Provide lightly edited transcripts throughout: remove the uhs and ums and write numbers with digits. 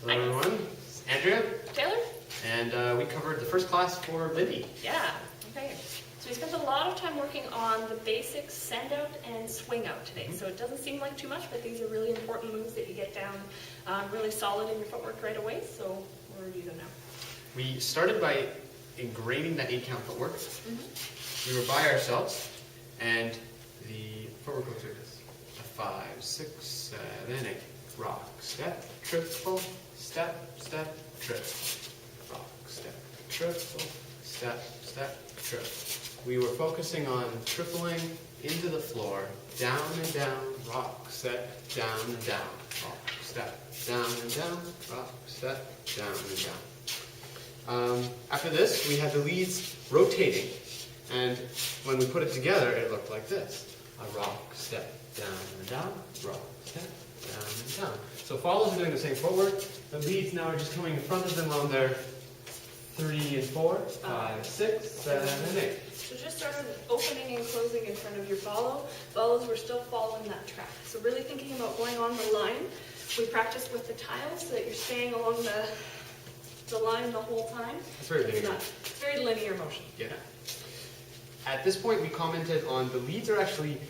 Hello everyone, Andrea, Taylor? and we covered the first class for Lindy. Yeah, okay. So we spent a lot of time working on the basic send out and swing out today. So it doesn't seem like too much, but these are really important moves that you get down really solid in your footwork right away. So we'll review them now. We started by ingraining that 8-count footwork. We were by ourselves, and the footwork looks like this. 5, 6, 7, 8. Rock, step, triple, step, step, trip. Rock, step, triple, step, step, trip. We were focusing on tripling into the floor, down and down, rock, step, down and down, rock, step, down and down, rock, step, down and down. After this, we had the leads rotating, and when we put it together, it looked like this. A rock, step, down and down, rock, step, down and down. So follows are doing the same footwork. The leads now are just coming in front of them on their 3 and 4, 5, 6, 7, and 8. So just sort of opening and closing in front of your follow. Follows, we're still following that track. So really thinking about going on the line. We practiced with the tiles so that you're staying along the line the whole time. It's very linear. It's very linear motion. Yeah. At this point, we commented on the leads are actually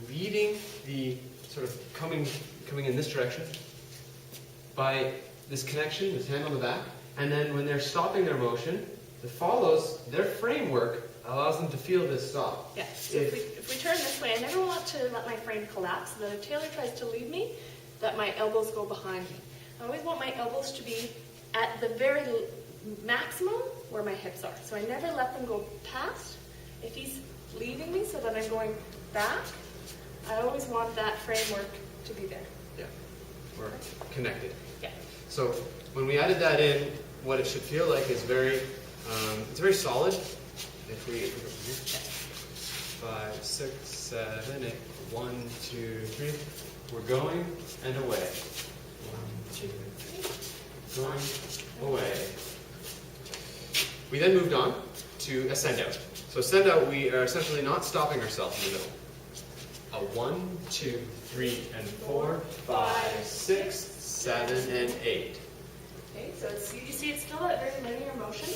leading the sort of coming in this direction by this connection, this hand on the back, and then when they're stopping their motion, the follows, their framework allows them to feel this stop. Yeah, so if we turn this way, I never want to let my frame collapse so that if Taylor tries to lead me, that my elbows go behind me. I always want my elbows to be at the very maximum where my hips are. So I never let them go past. If he's leading me so that I'm going back, I always want that framework to be there. Yeah, we're connected. Yeah. So when we added that in, what it should feel like is very, it's very solid. If we go from here, 5, 6, 7, 8, 1, 2, 3, we're going and away. 1, 2, 3, going away. We then moved on to a send out. So send out, we are essentially not stopping ourselves in the middle. A 1, 2, 3, and 4, 5, 6, 7, and 8. Okay, so you see it's still that very linear motion.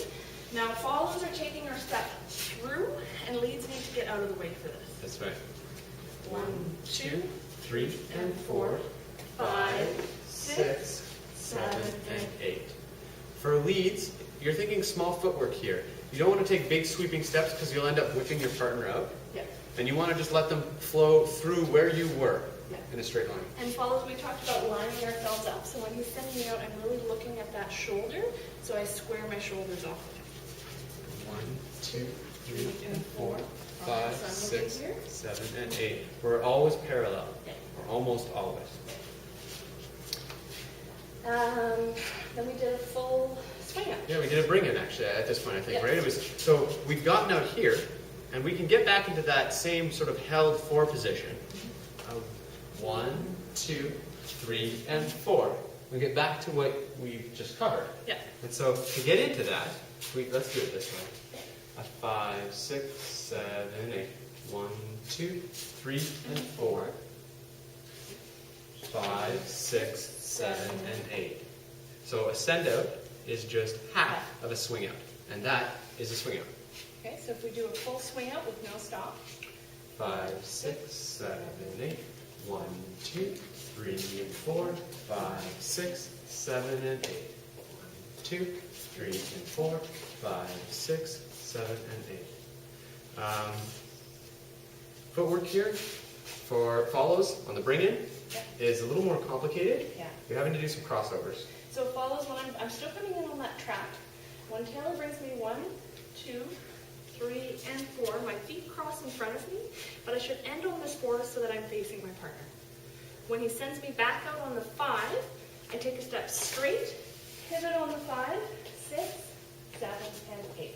Now follows are taking our step through, and leads need to get out of the way for this. That's right. 1, 2, 3, and 4, 5, 6, 7, and 8. For leads, you're thinking small footwork here. You don't want to take big sweeping steps because you'll end up whipping your partner out. Yeah. And you want to just let them flow through where you were in a straight line. And follows, we talked about lining ourselves up. So when he's sending me out, I'm really looking at that shoulder, so I square my shoulders off of him. 1, 2, 3, and 4, 5, 6, 7, and 8. We're always parallel. Yeah. Or almost always. Then we did a full swing up. Yeah, we did a bring in actually at this point, I think, Yeah. right? It was so we've gotten out here, and we can get back into that same sort of held 4 position. 1, 2, 3, and 4. We get back to what we just covered. Yeah. And so to get into that, let's do it this way. A 5, 6, 7, 8. 1, 2, 3, and 4. 5, 6, 7, and 8. So a send out is just half of a swing out, and that is a swing out. Okay, so if we do a full swing out with no stop. 5, 6, 7, 8. 1, 2, 3, and 4. 5, 6, 7, and 8. 1, 2, 3, and 4. 5, 6, 7, and 8. Footwork here for follows on the bring in is a little more complicated. Yeah. You're having to do some crossovers. So follows when I'm still coming in on that track. When Taylor brings me 1, 2, 3, and 4, my feet cross in front of me, but I should end on this 4 so that I'm facing my partner. When he sends me back out on the 5, I take a step straight, pivot on the 5, 6, 7, and 8.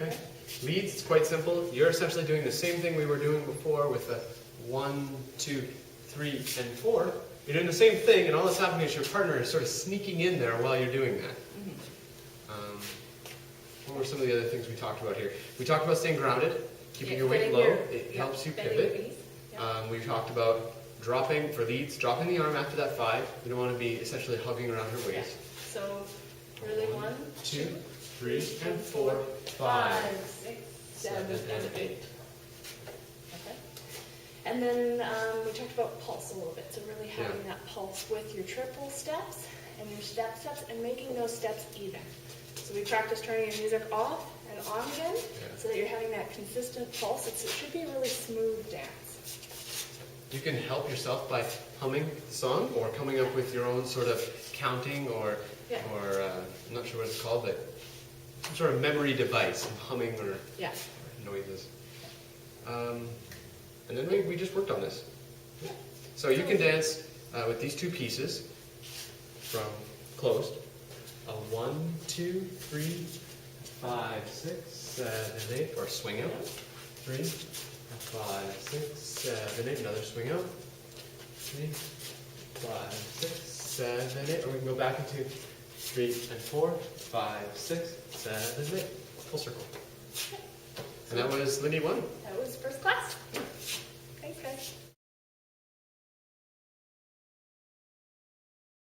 Okay. Leads, it's quite simple. You're essentially doing the same thing we were doing before with the 1, 2, 3, and 4. You're doing the same thing, and all that's happening is your partner is sort of sneaking in there while you're doing that. What were some of the other things we talked about here? We talked about staying grounded, keeping your weight low. It helps you pivot. We talked about dropping, for leads, dropping the arm after that 5. You don't want to be essentially hugging around her Yeah. waist. So really 1, 2, 3, and 4, 5, 6, 7, 7, and 8. Okay. And then we talked about pulse a little bit. So really having that pulse with your triple steps and your steps and making those steps even. So we practice turning your music off and on again so that you're having that consistent pulse. It should be a really smooth dance. You can help yourself by humming the song or coming up with your own sort of counting or I'm not sure what it's called, but some sort of memory device of humming or noises. And then we just worked on this. So you can dance with these two pieces from closed. A 1, 2, 3, 5, 6, 7, 8, or swing out. 3, 5, 6, 7, 8. Another swing out. 3, 5, 6, 7, 8. Or we can go back into 3 and 4, 5, 6, 7, 8. Full circle. And that was Lindy 1. That was first class.